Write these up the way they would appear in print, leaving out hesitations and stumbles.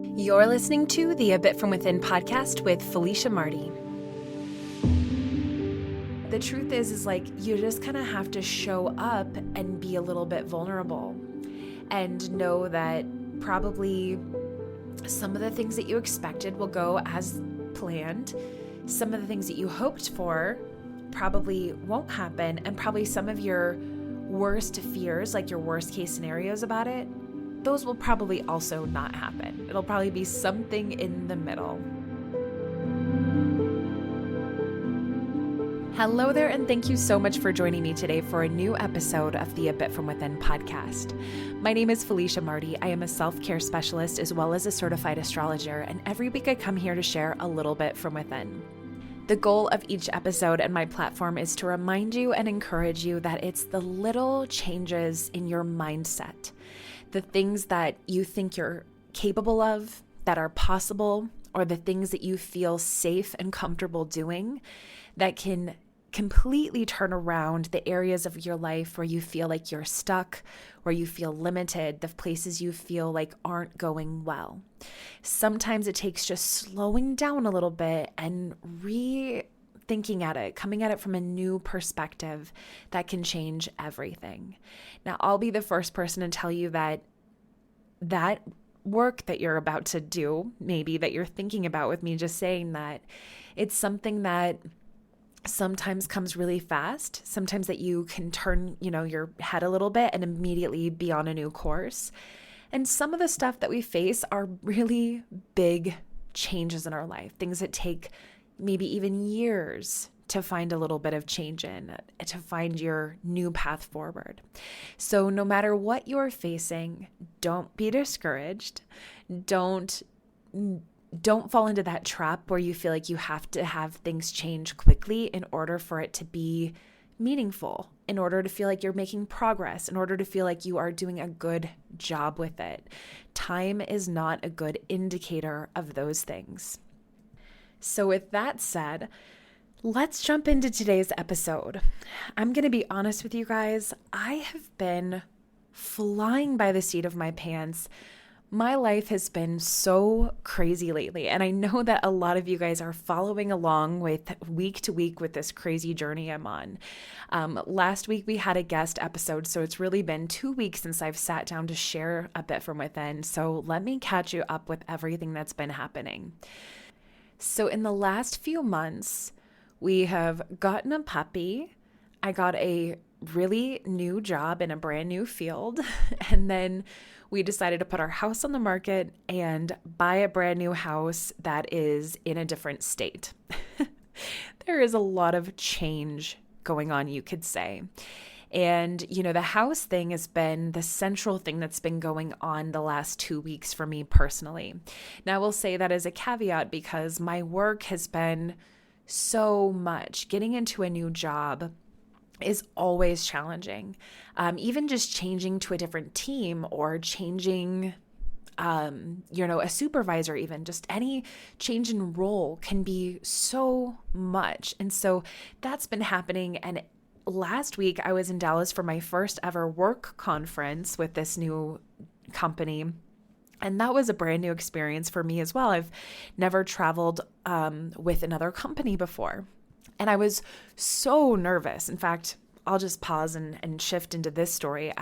You're listening to the A Bit From Within podcast with Felicia Marty. The truth is you just kind of have to show up and be a little bit vulnerable and know that probably some of the things that you expected will go as planned. Some of the things that you hoped for probably won't happen, and probably some of your worst fears, like your worst case scenarios about it, those will probably also not happen. It'll probably be something in the middle. Hello there, and thank you so much for joining me today for a new episode of the A Bit From Within podcast. My name is Felicia Marty. I am a self-care specialist as well as a certified astrologer, and every week I come here to share a little bit from within. The goal of each episode and my platform is to remind you and encourage you that it's the little changes in your mindset, the things that you think you're capable of, that are possible, or the things that you feel safe and comfortable doing that can completely turn around the areas of your life where you feel like you're stuck, where you feel limited, the places you feel like aren't going well. Sometimes it takes just slowing down a little bit and rethinking at it, coming at it from a new perspective that can change everything. Now, I'll be the first person to tell you that work that you're about to do, maybe that you're thinking about with me just saying that, it's something that sometimes comes really fast, sometimes that you can turn, your head a little bit and immediately be on a new course. And some of the stuff that we face are really big changes in our life, things that take maybe even years to find a little bit of change in, to find your new path forward. So no matter what you're facing, don't be discouraged. Don't fall into that trap where you feel like you have to have things change quickly in order for it to be meaningful, in order to feel like you're making progress, in order to feel like you are doing a good job with it. Time is not a good indicator of those things. So with that said, let's jump into today's episode. I'm going to be honest with you guys. I have been flying by the seat of my pants. My life has been so crazy lately, and I know that a lot of you guys are following along with week to week with this crazy journey I'm on. Last week we had a guest episode, so it's really been 2 weeks since I've sat down to share a bit from within. So let me catch you up with everything that's been happening. So in the last few months, we have gotten a puppy. I got a really new job in a brand new field, and then we decided to put our house on the market and buy a brand new house that is in a different state. There is a lot of change going on, you could say. And, the house thing has been the central thing that's been going on the last 2 weeks for me personally. Now, I will say that as a caveat because my work has been so much. Getting into a new job is always challenging. Even just changing to a different team or changing, a supervisor, even just any change in role can be so much. And so that's been happening. And last week I was in Dallas for my first ever work conference with this new company. And that was a brand new experience for me as well. I've never traveled with another company before. And I was so nervous. In fact, I'll just pause and shift into this story.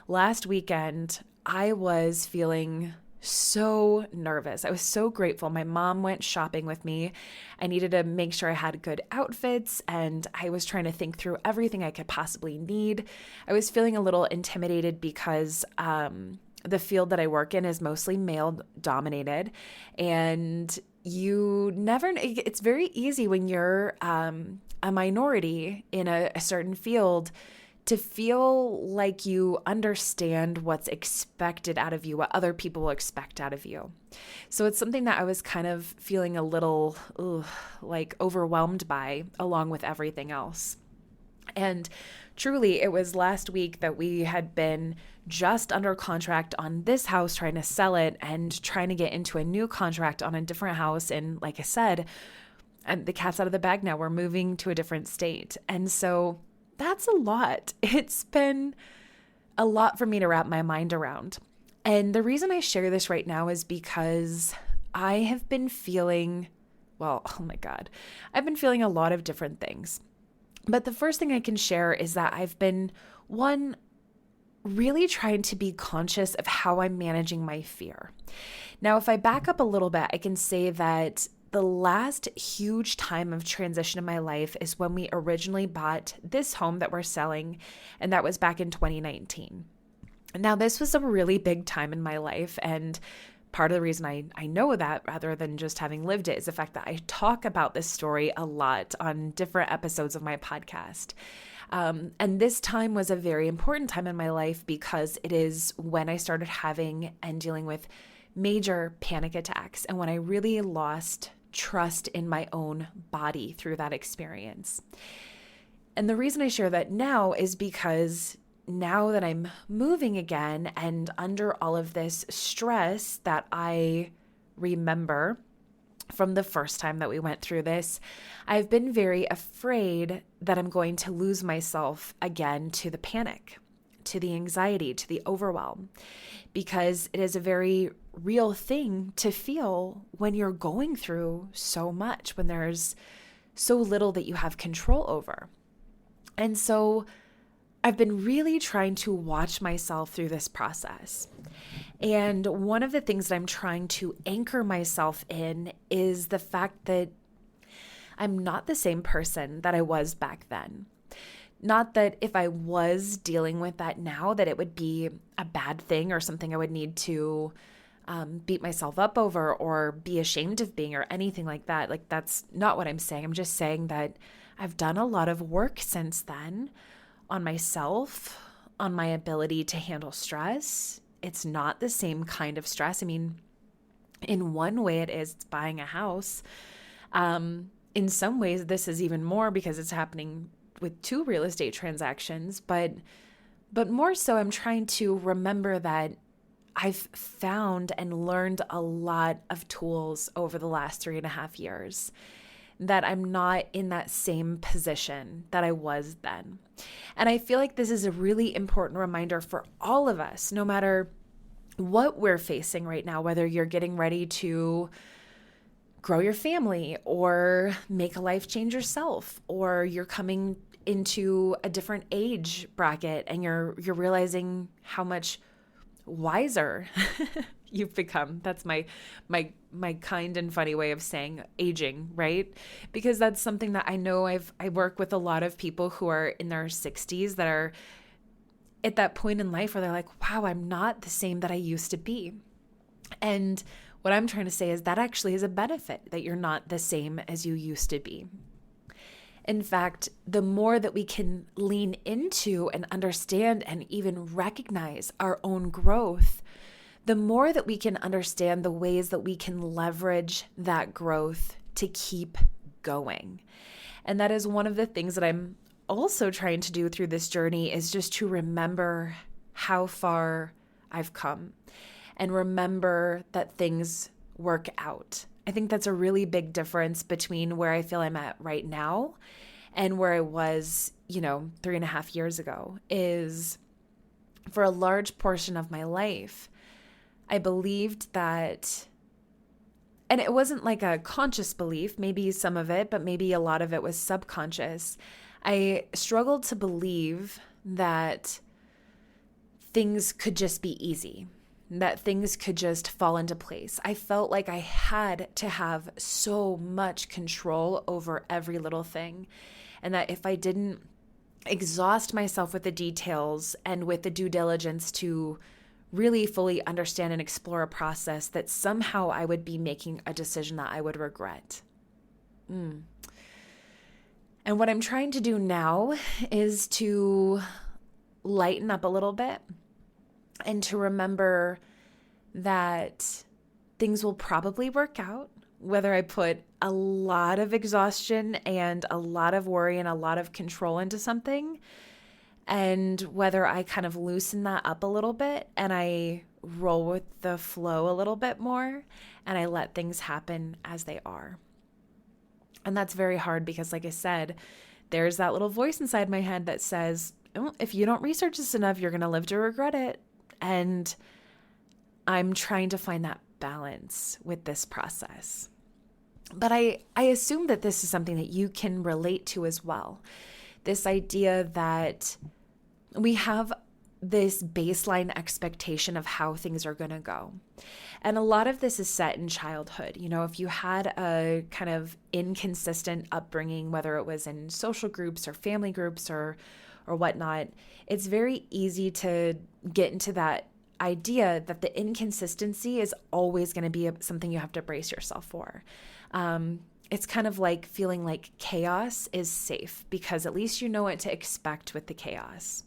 Last weekend, I was feeling so nervous. I was so grateful. My mom went shopping with me. I needed to make sure I had good outfits, and I was trying to think through everything I could possibly need. I was feeling a little intimidated because the field that I work in is mostly male dominated, and it's very easy when you're a minority in a certain field to feel like you understand what's expected out of you, what other people will expect out of you. So it's something that I was kind of feeling a little overwhelmed by, along with everything else. And truly, it was last week that we had been just under contract on this house, trying to sell it and trying to get into a new contract on a different house. And like I said, and the cat's out of the bag now. We're moving to a different state. And so that's a lot. It's been a lot for me to wrap my mind around. And the reason I share this right now is because I have been feeling, well, oh my God, I've been feeling a lot of different things. But the first thing I can share is that I've been, one, really trying to be conscious of how I'm managing my fear. Now, if I back up a little bit, I can say that the last huge time of transition in my life is when we originally bought this home that we're selling, and that was back in 2019. Now, this was a really big time in my life, and part of the reason I know that, rather than just having lived it, is the fact that I talk about this story a lot on different episodes of my podcast. And this time was a very important time in my life because it is when I started having and dealing with major panic attacks, and when I really lost trust in my own body through that experience. And the reason I share that now is because now that I'm moving again and under all of this stress that I remember from the first time that we went through this, I've been very afraid that I'm going to lose myself again to the panic, to the anxiety, to the overwhelm, because it is a very real thing to feel when you're going through so much, when there's so little that you have control over. And so I've been really trying to watch myself through this process. And one of the things that I'm trying to anchor myself in is the fact that I'm not the same person that I was back then. Not that if I was dealing with that now, that it would be a bad thing or something I would need to beat myself up over or be ashamed of being or anything like that. Like, that's not what I'm saying. I'm just saying that I've done a lot of work since then on myself, on my ability to handle stress. It's not the same kind of stress. I mean, in one way it is, it's buying a house. In some ways, this is even more because it's happening with 2 real estate transactions, but more so I'm trying to remember that I've found and learned a lot of tools over the last 3.5 years, that I'm not in that same position that I was then. And I feel like this is a really important reminder for all of us, no matter what we're facing right now, whether you're getting ready to grow your family or make a life change yourself, or you're coming into a different age bracket and you're realizing how much wiser you've become. That's my kind and funny way of saying aging, right? Because that's something that I know I work with a lot of people who are in their 60s that are at that point in life where they're like, wow, I'm not the same that I used to be. And what I'm trying to say is that actually is a benefit, that you're not the same as you used to be. In fact, the more that we can lean into and understand and even recognize our own growth, the more that we can understand the ways that we can leverage that growth to keep going. And that is one of the things that I'm also trying to do through this journey, is just to remember how far I've come and remember that things work out. I think that's a really big difference between where I feel I'm at right now and where I was, 3.5 years ago. Is for a large portion of my life, I believed that, and it wasn't like a conscious belief, maybe some of it, but maybe a lot of it was subconscious. I struggled to believe that things could just be easy, that things could just fall into place. I felt like I had to have so much control over every little thing, and that if I didn't exhaust myself with the details and with the due diligence to really fully understand and explore a process, that somehow I would be making a decision that I would regret. And what I'm trying to do now is to lighten up a little bit and to remember that things will probably work out, whether I put a lot of exhaustion and a lot of worry and a lot of control into something, and whether I kind of loosen that up a little bit and I roll with the flow a little bit more and I let things happen as they are. And that's very hard because, like I said, there's that little voice inside my head that says, oh, if you don't research this enough, you're going to live to regret it. And I'm trying to find that balance with this process. But I assume that this is something that you can relate to as well. This idea that we have this baseline expectation of how things are going to go. And a lot of this is set in childhood. You know, if you had a kind of inconsistent upbringing, whether it was in social groups or family groups or whatnot, it's very easy to get into that idea that the inconsistency is always going to be something you have to brace yourself for. It's kind of like feeling like chaos is safe because at least you know what to expect with the chaos.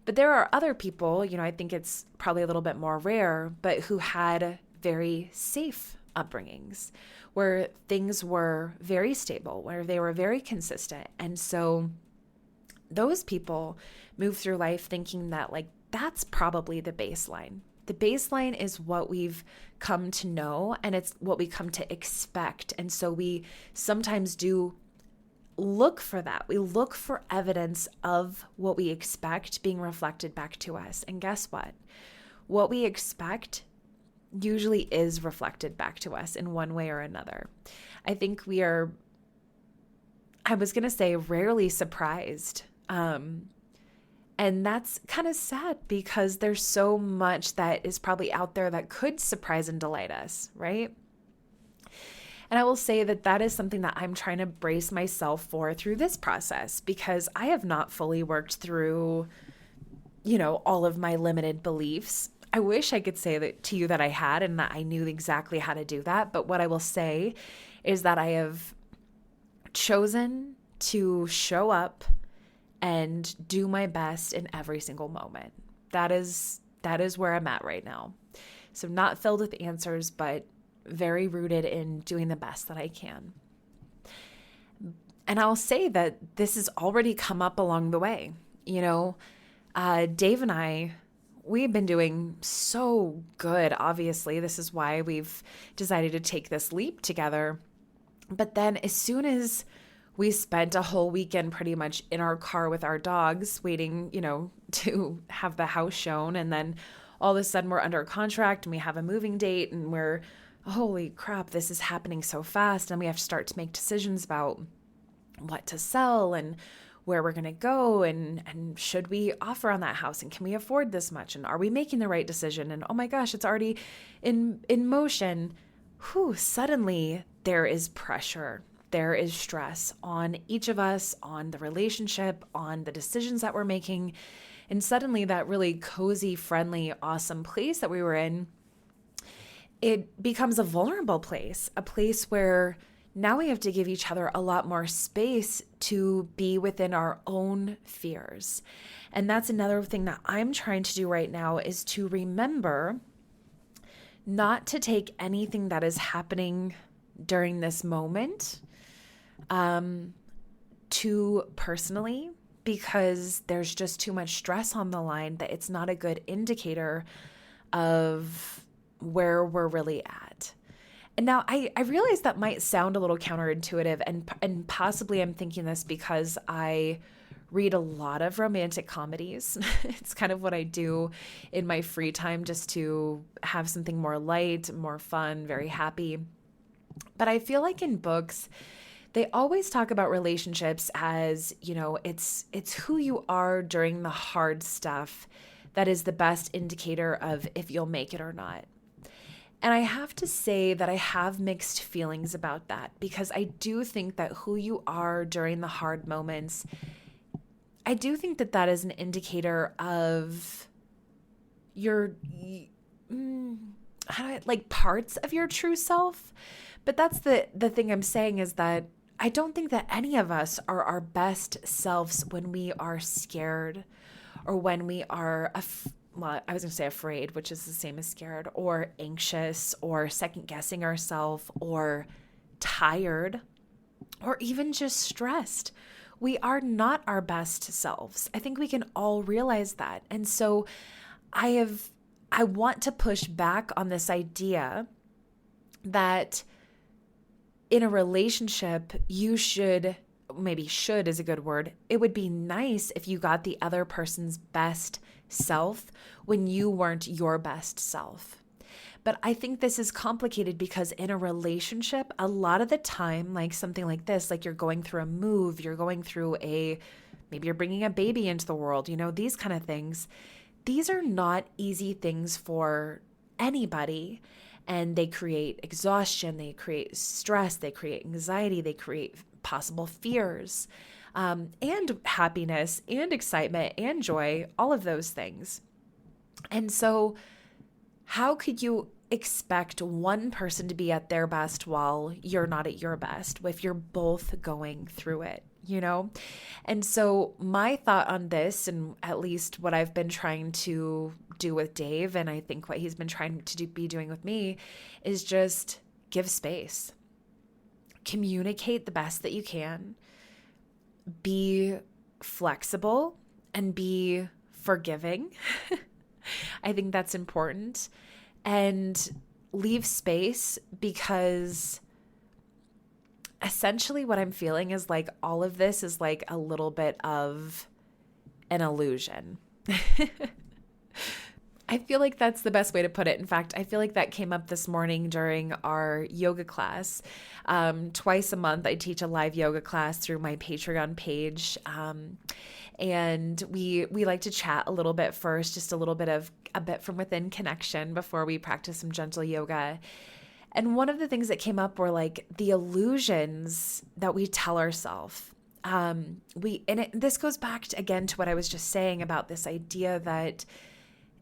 But there are other people, you know, I think it's probably a little bit more rare, but who had very safe upbringings where things were very stable, where they were very consistent. And so those people move through life thinking that like that's probably the baseline. The baseline is what we've come to know and it's what we come to expect. And so we sometimes do look for that. We look for evidence of what we expect being reflected back to us. And guess what? What we expect usually is reflected back to us in one way or another. I think we are, I was going to say, rarely surprised. And that's kind of sad because there's so much that is probably out there that could surprise and delight us, right? And I will say that that is something that I'm trying to brace myself for through this process because I have not fully worked through, you know, all of my limited beliefs. I wish I could say that to you that I had and that I knew exactly how to do that. But what I will say is that I have chosen to show up and do my best in every single moment. That is where I'm at right now. So not filled with answers, but very rooted in doing the best that I can. And I'll say that this has already come up along the way. You know, Dave and I, we've been doing so good. Obviously, this is why we've decided to take this leap together. But then as soon as we spent a whole weekend pretty much in our car with our dogs waiting, you know, to have the house shown. And then all of a sudden we're under a contract and we have a moving date and we're, holy crap, this is happening so fast. And we have to start to make decisions about what to sell and where we're going to go and should we offer on that house and can we afford this much? And are we making the right decision? And oh my gosh, it's already in motion. Suddenly there is pressure. There is stress on each of us, on the relationship, on the decisions that we're making. And suddenly that really cozy, friendly, awesome place that we were in, it becomes a vulnerable place, a place where now we have to give each other a lot more space to be within our own fears. And that's another thing that I'm trying to do right now is to remember not to take anything that is happening during this moment too personally, because there's just too much stress on the line that it's not a good indicator of where we're really at. And now I realize that might sound a little counterintuitive and possibly I'm thinking this because I read a lot of romantic comedies. It's kind of what I do in my free time just to have something more light, more fun, very happy. But I feel like in books, they always talk about relationships as, you know, it's who you are during the hard stuff that is the best indicator of if you'll make it or not. And I have to say that I have mixed feelings about that because I do think that who you are during the hard moments, I do think that that is an indicator of your, parts of your true self. But that's the thing I'm saying is that I don't think that any of us are our best selves when we are scared or when we are, I was going to say afraid, which is the same as scared, or anxious or second guessing ourselves or tired or even just stressed. We are not our best selves. I think we can all realize that. And so I want to push back on this idea that in a relationship, you should, maybe should is a good word. It would be nice if you got the other person's best self when you weren't your best self. But I think this is complicated because in a relationship, a lot of the time, like something like this, like you're going through a move, you're going through maybe you're bringing a baby into the world, these kind of things. These are not easy things for anybody. And they create exhaustion, they create stress, they create anxiety, they create possible fears, and happiness and excitement and joy, all of those things. And so how could you expect one person to be at their best while you're not at your best if you're both going through it, And so my thought on this, and at least what I've been trying to do with Dave, and I think what he's been trying to be doing with me, is just give space. Communicate the best that you can. Be flexible and be forgiving. I think that's important. And leave space, because essentially what I'm feeling is like all of this is like a little bit of an illusion. I feel like that's the best way to put it. In fact, I feel like that came up this morning during our yoga class. Twice a month, I teach a live yoga class through my Patreon page. And we like to chat a little bit first, just a bit from within connection before we practice some gentle yoga. And one of the things that came up were like the illusions that we tell ourselves. This goes back again to what I was just saying about this idea that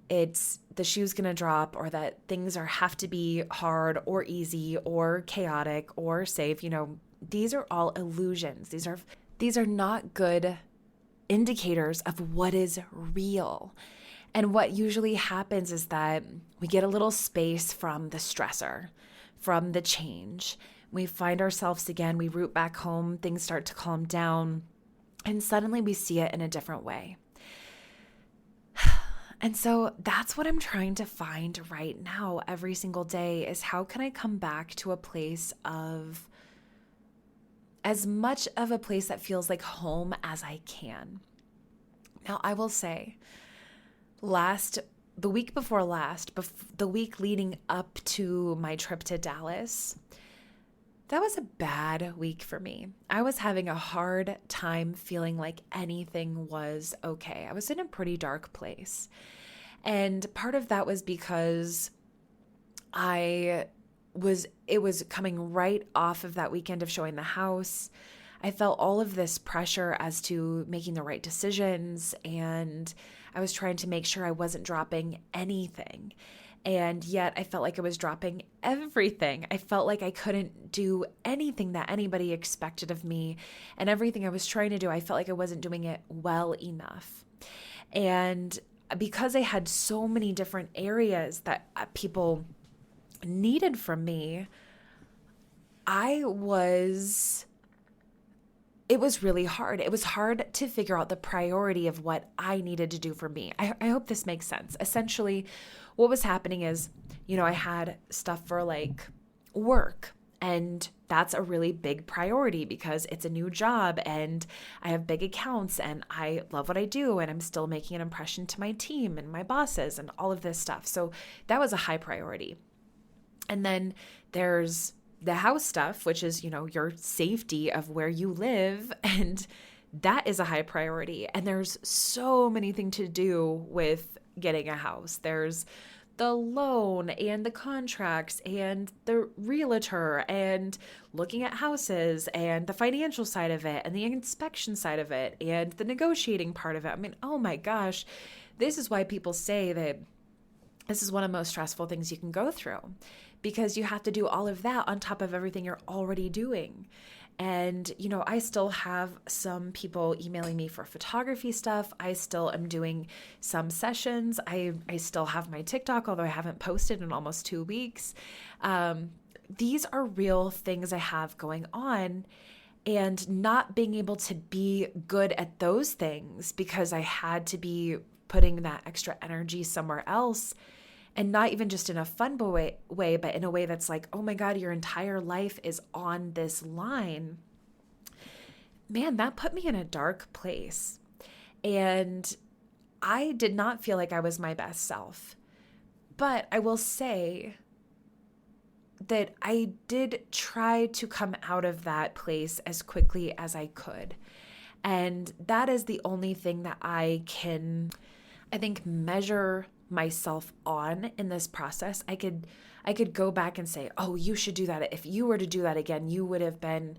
it's the shoe's going to drop, or that things have to be hard or easy or chaotic or safe. These are all illusions. These are not good indicators of what is real. And what usually happens is that we get a little space from the stressor, from the change. We find ourselves again, we root back home, things start to calm down, and suddenly we see it in a different way. And so that's what I'm trying to find right now every single day, is how can I come back to a place of as much of a place that feels like home as I can. Now, I will say, the week before last, the week leading up to my trip to Dallas, that was a bad week for me. I was having a hard time feeling like anything was okay. I was in a pretty dark place. And part of that was because it was coming right off of that weekend of showing the house. I felt all of this pressure as to making the right decisions, and I was trying to make sure I wasn't dropping anything. And yet I felt like I was dropping everything. I felt like I couldn't do anything that anybody expected of me. And everything I was trying to do, I felt like I wasn't doing it well enough. And because I had so many different areas that people needed from me, it was really hard. It was hard to figure out the priority of what I needed to do for me. I hope this makes sense. Essentially, what was happening is, I had stuff for like work, and that's a really big priority because it's a new job and I have big accounts and I love what I do and I'm still making an impression to my team and my bosses and all of this stuff. So that was a high priority. And then there's the house stuff, which is, your safety of where you live. And that is a high priority. And there's so many things to do with getting a house. There's the loan and the contracts and the realtor and looking at houses and the financial side of it and the inspection side of it and the negotiating part of it. I mean, oh my gosh, this is why people say that this is one of the most stressful things you can go through, because you have to do all of that on top of everything you're already doing. And, I still have some people emailing me for photography stuff. I still am doing some sessions. I still have my TikTok, although I haven't posted in almost 2 weeks. These are real things I have going on, and not being able to be good at those things because I had to be putting that extra energy somewhere else. And not even just in a fun way, but in a way that's like, oh my God, your entire life is on this line. Man, that put me in a dark place. And I did not feel like I was my best self. But I will say that I did try to come out of that place as quickly as I could. And that is the only thing that I can, I think, measure myself on in this process. I could go back and say, oh, you should do that. If you were to do that again, you would have been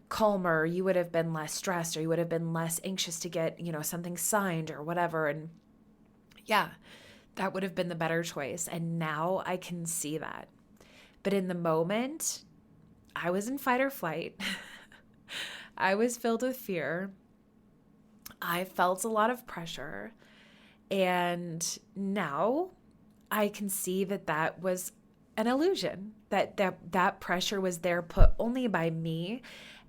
calmer, you would have been less stressed, or you would have been less anxious to get, something signed or whatever. And yeah, that would have been the better choice. And now I can see that. But in the moment, I was in fight or flight. I was filled with fear. I felt a lot of pressure. And now I can see that was an illusion, that pressure was there put only by me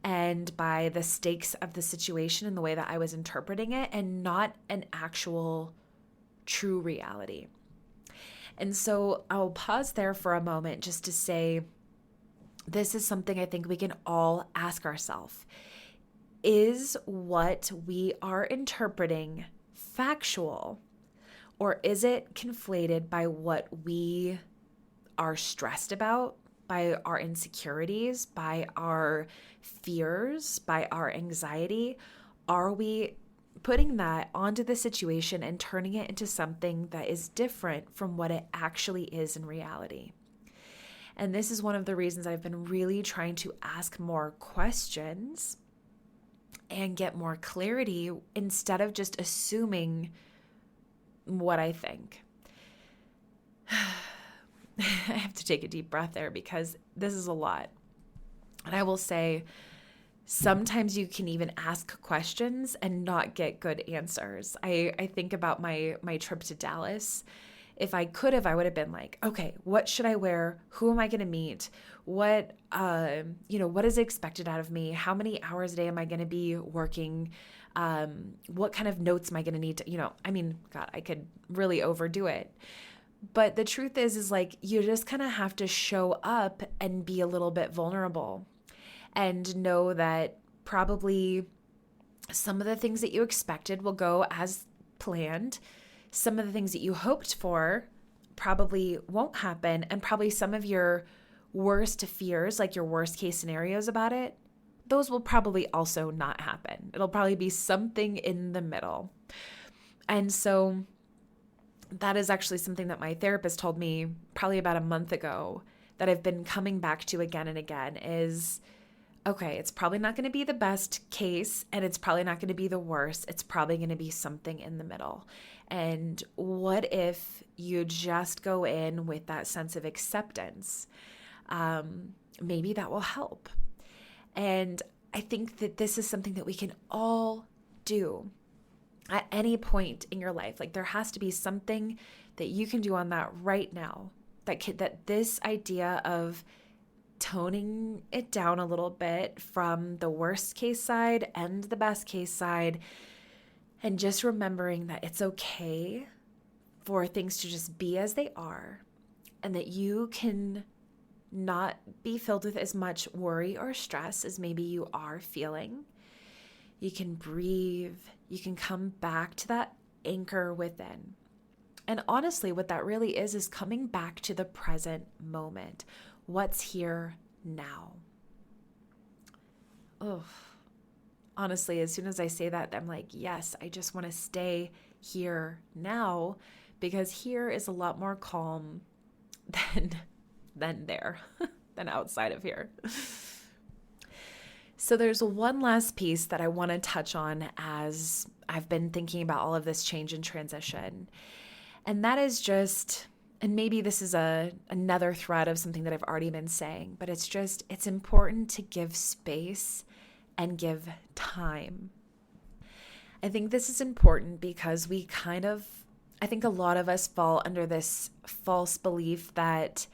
and by the stakes of the situation and the way that I was interpreting it, and not an actual true reality. And so I'll pause there for a moment just to say, this is something I think we can all ask ourselves. Is what we are interpreting factual, or is it conflated by what we are stressed about, by our insecurities, by our fears, by our anxiety? Are we putting that onto the situation and turning it into something that is different from what it actually is in reality? And this is one of the reasons I've been really trying to ask more questions and get more clarity instead of just assuming what I think. I have to take a deep breath there because this is a lot. And I will say, sometimes you can even ask questions and not get good answers. I think about my trip to Dallas. If I could have, I would have been like, okay, what should I wear? Who am I going to meet? What is expected out of me? How many hours a day am I going to be working? What kind of notes am I going to need to, God, I could really overdo it. But the truth is like, you just kind of have to show up and be a little bit vulnerable and know that probably some of the things that you expected will go as planned. Some of the things that you hoped for probably won't happen. And probably some of your worst fears, like your worst case scenarios about it, those will probably also not happen. It'll probably be something in the middle. And so that is actually something that my therapist told me probably about a month ago that I've been coming back to again and again is, okay, it's probably not going to be the best case and it's probably not going to be the worst. It's probably going to be something in the middle. And what if you just go in with that sense of acceptance? Maybe that will help. And I think that this is something that we can all do at any point in your life. Like, there has to be something that you can do on that right now, that this idea of toning it down a little bit from the worst case side and the best case side, and just remembering that it's okay for things to just be as they are, and that you can not be filled with as much worry or stress as maybe you are feeling. You can breathe. You can come back to that anchor within. And honestly, what that really is coming back to the present moment. What's here now? Oh, honestly, as soon as I say that, I'm like, yes, I just want to stay here now, because here is a lot more calm than there, than outside of here. So there's one last piece that I want to touch on as I've been thinking about all of this change and transition. And that is just, and maybe this is another thread of something that I've already been saying, but it's important to give space and give time. I think this is important because I think a lot of us fall under this false belief that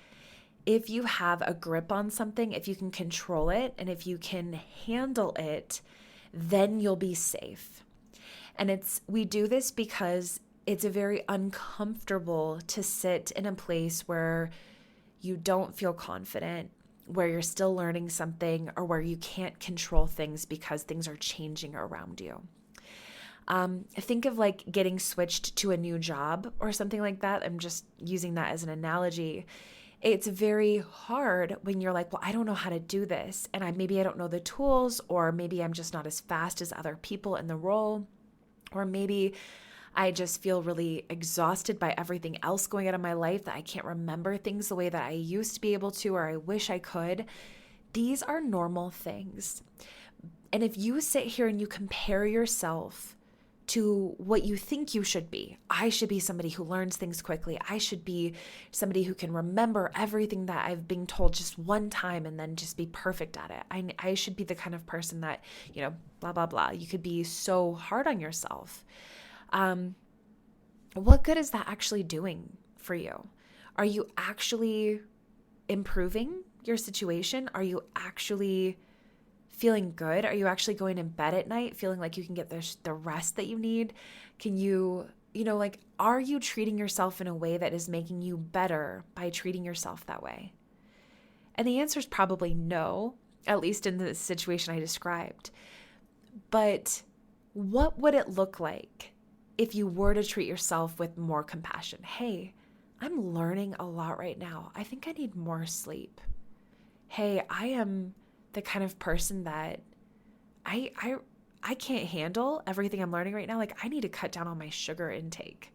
if you have a grip on something, if you can control it, and if you can handle it, then you'll be safe. And we do this because it's very uncomfortable to sit in a place where you don't feel confident, where you're still learning something, or where you can't control things because things are changing around you. Think of like getting switched to a new job or something like that. I'm just using that as an analogy. It's very hard when you're like, well, I don't know how to do this. And maybe I don't know the tools, or maybe I'm just not as fast as other people in the role, or maybe I just feel really exhausted by everything else going on in my life that I can't remember things the way that I used to be able to, or I wish I could. These are normal things. And if you sit here and you compare yourself to what you think you should be, I should be somebody who learns things quickly. I should be somebody who can remember everything that I've been told just one time and then just be perfect at it. I should be the kind of person that, blah, blah, blah. You could be so hard on yourself. What good is that actually doing for you? Are you actually improving your situation? Are you actually feeling good? Are you actually going in bed at night feeling like you can get the rest that you need? Can you, are you treating yourself in a way that is making you better by treating yourself that way? And the answer is probably no, at least in the situation I described. But what would it look like if you were to treat yourself with more compassion? Hey, I'm learning a lot right now. I think I need more sleep. Hey, I am the kind of person that I can't handle everything I'm learning right now. Like, I need to cut down on my sugar intake.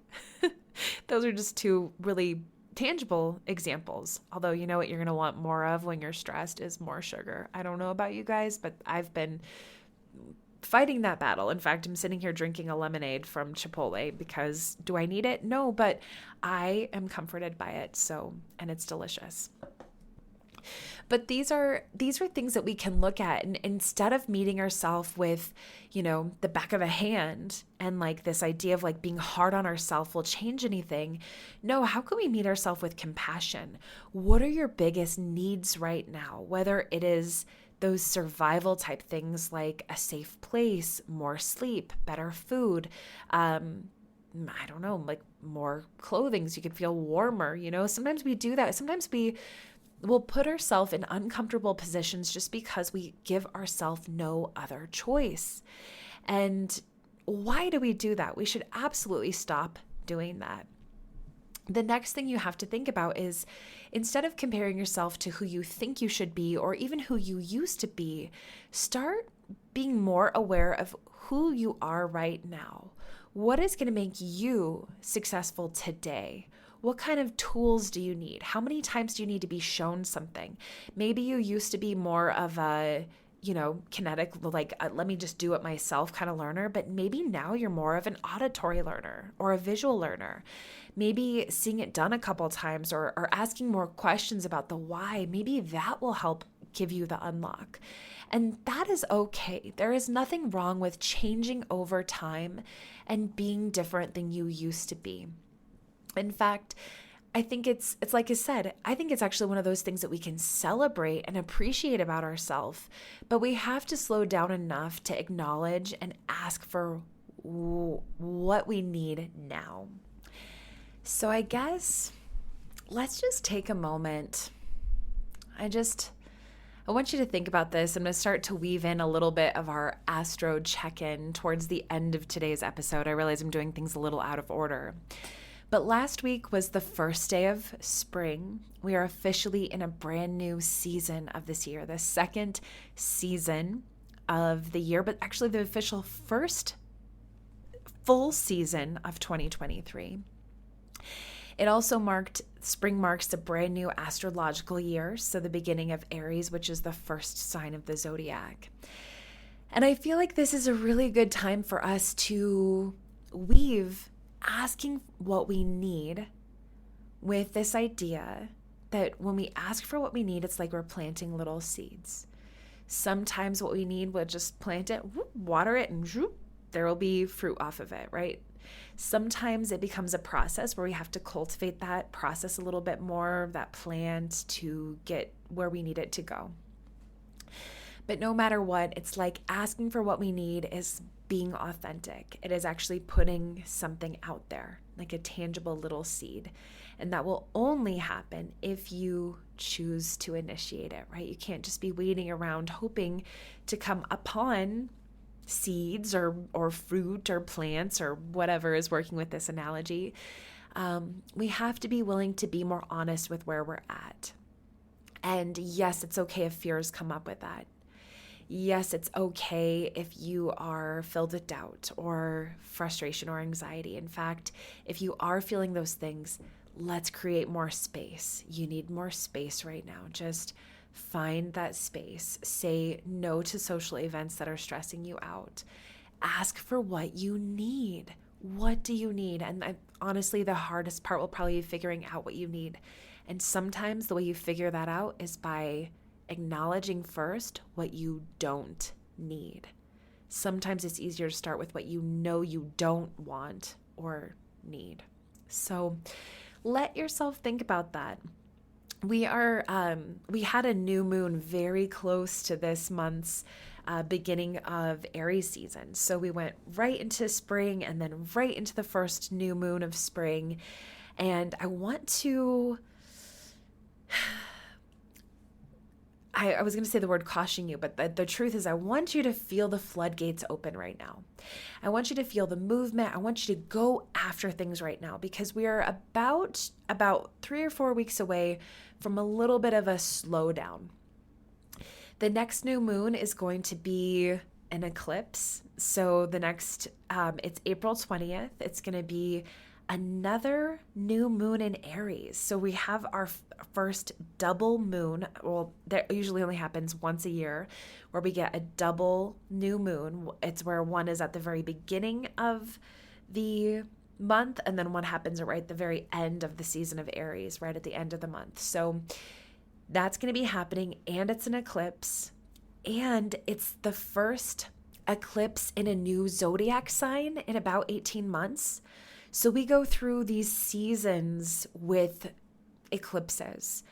Those are just two really tangible examples. Although, you know what you're going to want more of when you're stressed is more sugar. I don't know about you guys, but I've been fighting that battle. In fact, I'm sitting here drinking a lemonade from Chipotle because do I need it? No, but I am comforted by it. And it's delicious. But these are things that we can look at, and instead of meeting ourselves with, the back of a hand and like this idea of like being hard on ourselves will change anything. No, how can we meet ourselves with compassion? What are your biggest needs right now? Whether it is those survival type things like a safe place, more sleep, better food, I don't know, like more clothing so you can feel warmer. Sometimes we do that. Sometimes we'll put ourselves in uncomfortable positions just because we give ourselves no other choice. And why do we do that? We should absolutely stop doing that. The next thing you have to think about is, instead of comparing yourself to who you think you should be or even who you used to be, start being more aware of who you are right now. What is going to make you successful today? What kind of tools do you need? How many times do you need to be shown something? Maybe you used to be more of a, kinetic, like, let me just do it myself kind of learner, but maybe now you're more of an auditory learner or a visual learner. Maybe seeing it done a couple times or asking more questions about the why, maybe that will help give you the unlock. And that is okay. There is nothing wrong with changing over time and being different than you used to be. In fact, I think it's like I said, I think it's actually one of those things that we can celebrate and appreciate about ourselves, but we have to slow down enough to acknowledge and ask for what we need now. So I guess let's just take a moment. I want you to think about this. I'm going to start to weave in a little bit of our astro check-in towards the end of today's episode. I realize I'm doing things a little out of order. But last week was the first day of spring. We are officially in a brand new season of this year, the second season of the year, but actually the official first full season of 2023. It also spring marks a brand new astrological year, so the beginning of Aries, which is the first sign of the zodiac. And I feel like this is a really good time for us to weave asking what we need with this idea that when we ask for what we need, it's like we're planting little seeds. Sometimes what we need, we'll just plant it, water it, and there will be fruit off of it, right? Sometimes it becomes a process where we have to cultivate that process a little bit more, that plant, to get where we need it to go. But no matter what, it's like asking for what we need is being authentic. It is actually putting something out there, like a tangible little seed. And that will only happen if you choose to initiate it, right? You can't just be waiting around hoping to come upon seeds or fruit or plants or whatever is working with this analogy. We have to be willing to be more honest with where we're at. And yes, it's okay if fears come up with that. Yes, it's okay if you are filled with doubt or frustration or anxiety. In fact, if you are feeling those things, let's create more space. You need more space right now. Just find that space. Say no to social events that are stressing you out. Ask for what you need. What do you need? And honestly, the hardest part will probably be figuring out what you need. And sometimes the way you figure that out is by acknowledging first what you don't need. Sometimes it's easier to start with what you know you don't want or need. So let yourself think about that. We had a new moon very close to this month's beginning of Aries season. So we went right into spring and then right into the first new moon of spring. And I want to I was going to say the word caution you, but the truth is I want you to feel the floodgates open right now. I want you to feel the movement. I want you to go after things right now because we are about 3 or 4 weeks away from a little bit of a slowdown. The next new moon is going to be an eclipse. So the next, it's April 20th. It's going to be another new moon in Aries. So we have our first double moon. Well, that usually only happens once a year where we get a double new moon. It's where one is at the very beginning of the month and then one happens right at the very end of the season of Aries, right at the end of the month. So that's going to be happening and it's an eclipse and it's the first eclipse in a new zodiac sign in about 18 months. So we go through these seasons with eclipses.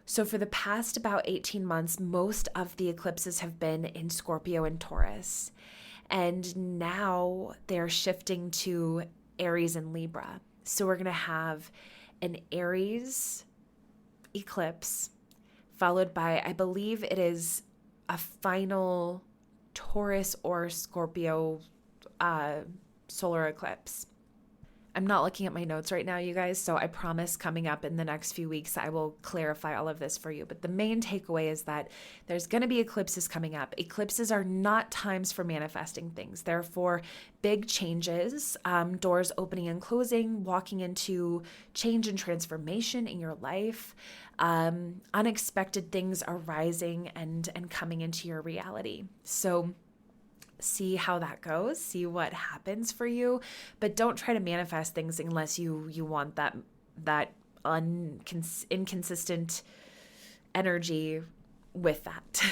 So for the past about 18 months, most of the eclipses have been in Scorpio and Taurus. And now they're shifting to Aries and Libra. So we're going to have an Aries eclipse followed by, I believe it is a final Taurus or Scorpio solar eclipse. I'm not looking at my notes right now, you guys, so I promise coming up in the next few weeks, I will clarify all of this for you. But the main takeaway is that there's going to be eclipses coming up. Eclipses are not times for manifesting things. They're for big changes, doors opening and closing, walking into change and transformation in your life, unexpected things arising and coming into your reality. So see how that goes, see what happens for you, but don't try to manifest things unless you want that inconsistent energy with that.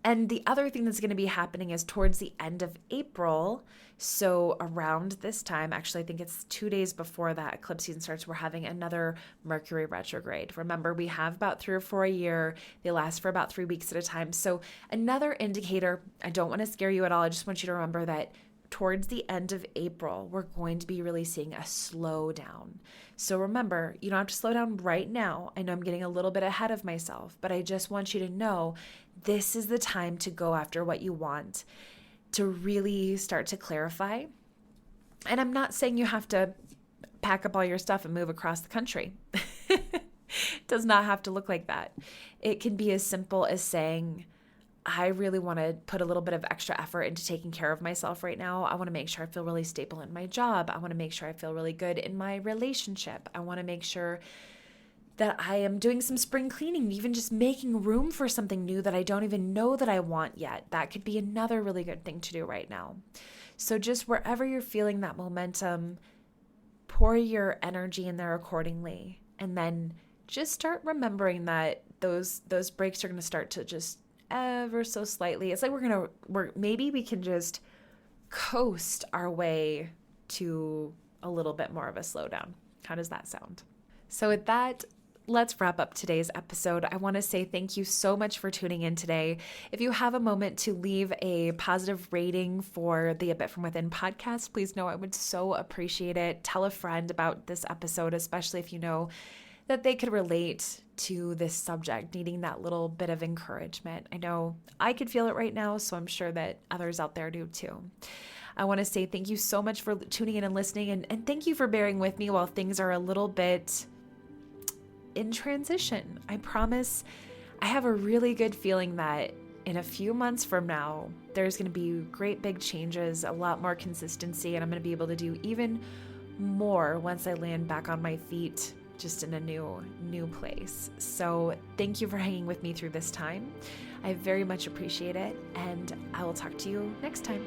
And the other thing that's going to be happening is towards the end of April. So around this time, actually, I think it's 2 days before that eclipse season starts, we're having another Mercury retrograde. Remember, we have about 3 or 4 a year. They last for about 3 weeks at a time. So another indicator, I don't want to scare you at all. I just want you to remember that towards the end of April, we're going to be really seeing a slowdown. So remember, you don't have to slow down right now. I know I'm getting a little bit ahead of myself, but I just want you to know this is the time to go after what you want, to really start to clarify. And I'm not saying you have to pack up all your stuff and move across the country. It does not have to look like that. It can be as simple as saying, I really want to put a little bit of extra effort into taking care of myself right now. I want to make sure I feel really stable in my job. I want to make sure I feel really good in my relationship. I want to make sure that I am doing some spring cleaning, even just making room for something new that I don't even know that I want yet. That could be another really good thing to do right now. So just wherever you're feeling that momentum, pour your energy in there accordingly. And then just start remembering that those breaks are going to start to just ever so slightly. It's like maybe we can just coast our way to a little bit more of a slowdown. How does that sound? So with that, let's wrap up today's episode. I want to say thank you so much for tuning in today. If you have a moment to leave a positive rating for the A Bit From Within podcast, please know I would so appreciate it. Tell a friend about this episode, especially if you know that they could relate to this subject, needing that little bit of encouragement. I know I could feel it right now, so I'm sure that others out there do too. I want to say thank you so much for tuning in and listening, and thank you for bearing with me while things are a little bit in transition. I promise I have a really good feeling that in a few months from now, there's going to be great big changes, a lot more consistency, and I'm going to be able to do even more once I land back on my feet, just in a new place. So thank you for hanging with me through this time. I very much appreciate it, and I will talk to you next time.